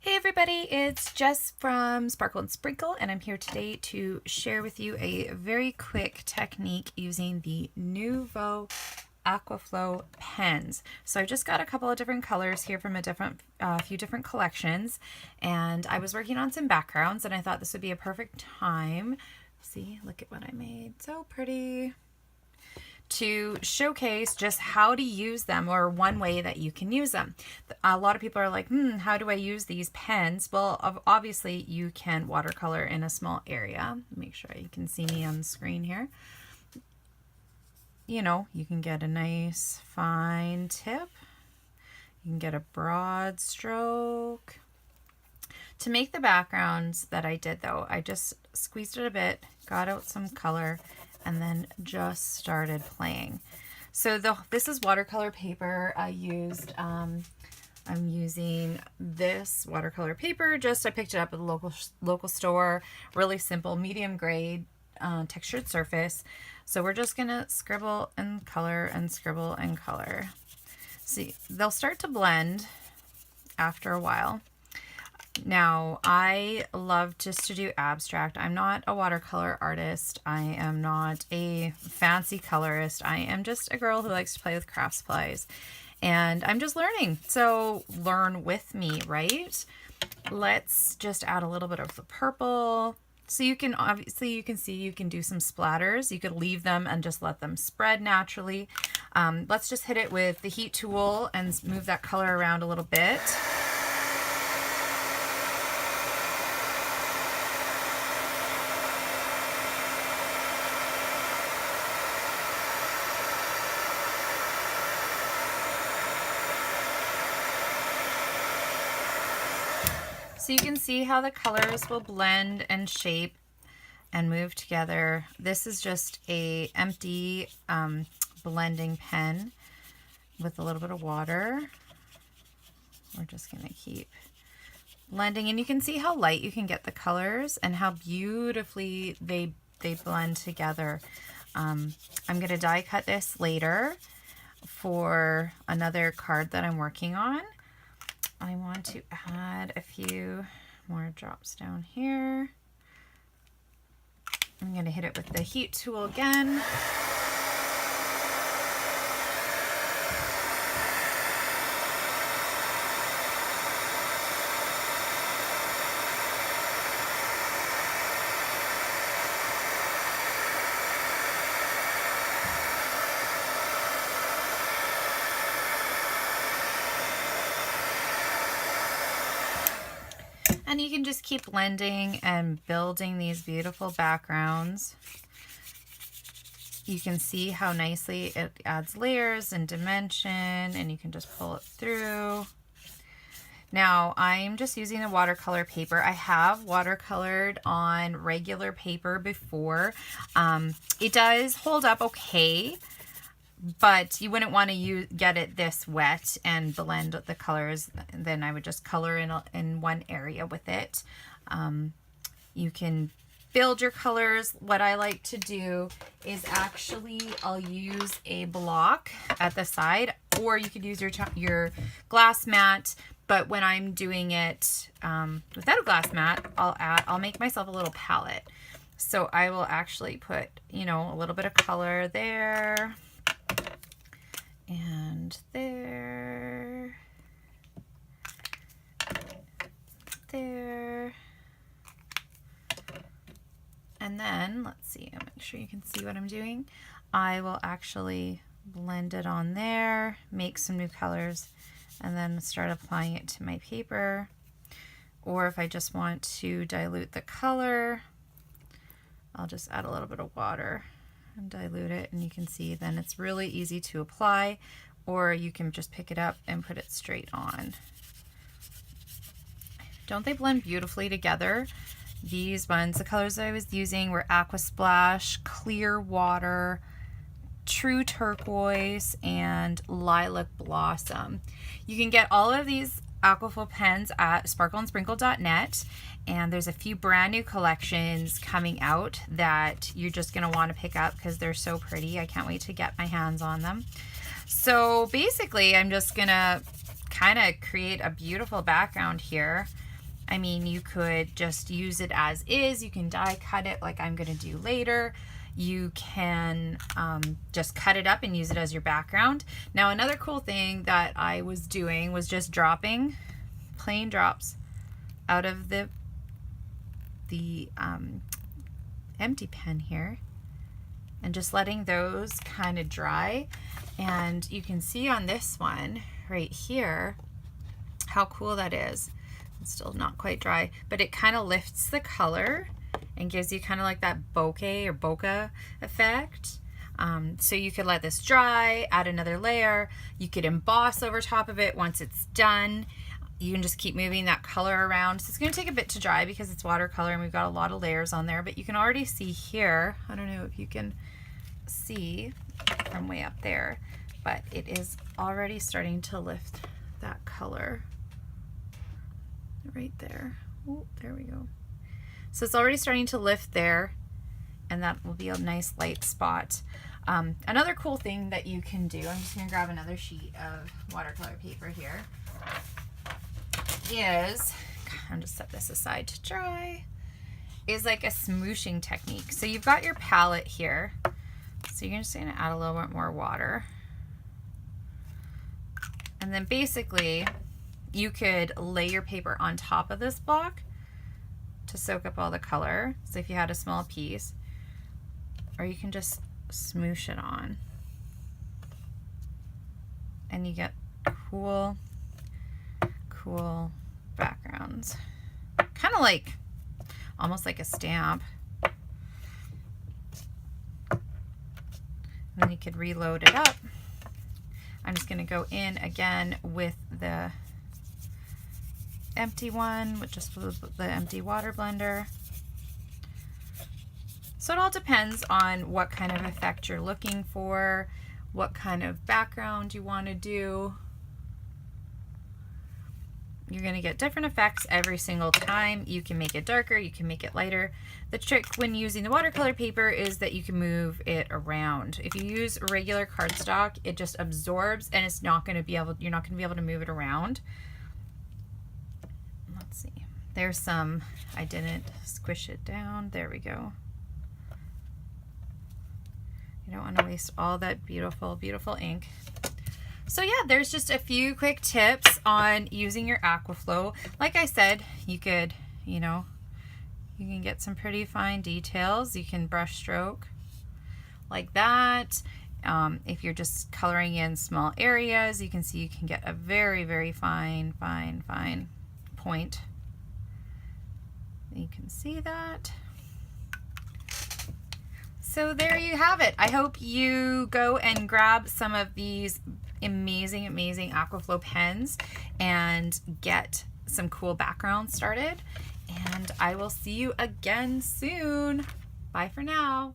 Hey everybody, it's Jess from SparkleNSprinkle, and I'm here today to share with you a very quick technique using the Nuvo Aqua Flow Pens. So I just got a couple of different colors here from a few different collections, and I was working on some backgrounds, and I thought this would be a perfect time. See, look at what I made. So pretty. To showcase just how to use them, or one way that you can use them. A lot of people are like, how do I use these pens? Well, obviously you can watercolor in a small area. Make sure you can see me on the screen here. You know, you can get a nice fine tip. You can get a broad stroke. To make the backgrounds that I did though, I just squeezed it a bit, got out some color, and then just started playing. So this is watercolor paper I used. I'm using this watercolor paper. I picked it up at the local store. Really simple, medium grade, textured surface. So we're just gonna scribble and color and scribble and color. See, they'll start to blend after a while. Now, I love just to do abstract. I'm not a watercolor artist. I am not a fancy colorist. I am just a girl who likes to play with craft supplies. And I'm just learning. So learn with me, right? Let's just add a little bit of the purple. So you can see you can do some splatters. You could leave them and just let them spread naturally. Let's just hit it with the heat tool and move that color around a little bit. So you can see how the colors will blend and shape and move together. This is just a empty blending pen with a little bit of water. We're just gonna keep blending, and you can see how light you can get the colors and how beautifully they blend together. I'm gonna die cut this later for another card that I'm working on. I want to add a few more drops down here. I'm going to hit it with the heat tool again. And you can just keep blending and building these beautiful backgrounds. You can see how nicely it adds layers and dimension, and you can just pull it through. Now I'm just using the watercolor paper. I have watercolored on regular paper before. It does hold up okay, but you wouldn't want to get it this wet and blend the colors. Then I would just color in one area with it. You can build your colors. What I like to do is actually I'll use a block at the side, or you could use your glass mat. But when I'm doing it without a glass mat, I'll make myself a little palette. So I will actually put, you know, a little bit of color there. And there, and then let's see, I'll make sure you can see what I'm doing. I will actually blend it on there, make some new colors, and then start applying it to my paper. Or if I just want to dilute the color, I'll just add a little bit of water and dilute it, and you can see then it's really easy to apply, or you can just pick it up and put it straight on. Don't they blend beautifully together? These ones, the colors I was using were Aqua Splash, Clear Water, True Turquoise, and Lilac Blossom. You can get all of these Aqua Flow pens at SparkleNSprinkle.net, and there's a few brand new collections coming out that you're just going to want to pick up because they're so pretty. I can't wait to get my hands on them. So basically I'm just going to kind of create a beautiful background here. I mean, you could just use it as is. You can die cut it like I'm gonna do later. You can just cut it up and use it as your background. Now, another cool thing that I was doing was just dropping plain drops out of the empty pen here and just letting those kind of dry. And you can see on this one right here how cool that is. It's still not quite dry, but it kind of lifts the color and gives you kind of like that bokeh or bokeh effect. So you could let this dry, add another layer. You could emboss over top of it once it's done. You can just keep moving that color around. So it's going to take a bit to dry because it's watercolor and we've got a lot of layers on there, but you can already see here, I don't know if you can see from way up there, but it is already starting to lift that color right there. Oh, there we go. So it's already starting to lift there, and that will be a nice light spot. Another cool thing that you can do, I'm just going to grab another sheet of watercolor paper here, is, I'm just set this aside to dry, is like a smooshing technique. So you've got your palette here, so you're just going to add a little bit more water. And then basically you could lay your paper on top of this block to soak up all the color. So if you had a small piece, or you can just smoosh it on and you get cool backgrounds. Kind of like, almost like a stamp. And then you could reload it up. I'm just gonna go in again with the empty one, with just the empty water blender. So it all depends on what kind of effect you're looking for, what kind of background you want to do. You're going to get different effects every single time. You can make it darker, you can make it lighter. The trick when using the watercolor paper is that you can move it around. If you use regular cardstock, it just absorbs and it's not going to be able, you're not going to be able to move it around. Let's see. There's some, I didn't squish it down. There we go. You don't want to waste all that beautiful, beautiful ink. So yeah, there's just a few quick tips on using your Aqua Flow. Like I said, you could, you know, you can get some pretty fine details. You can brush stroke like that. If you're just coloring in small areas, you can see you can get a very, very fine point. You can see that. So there you have it. I hope you go and grab some of these amazing, amazing Aqua Flow pens and get some cool backgrounds started. And I will see you again soon. Bye for now.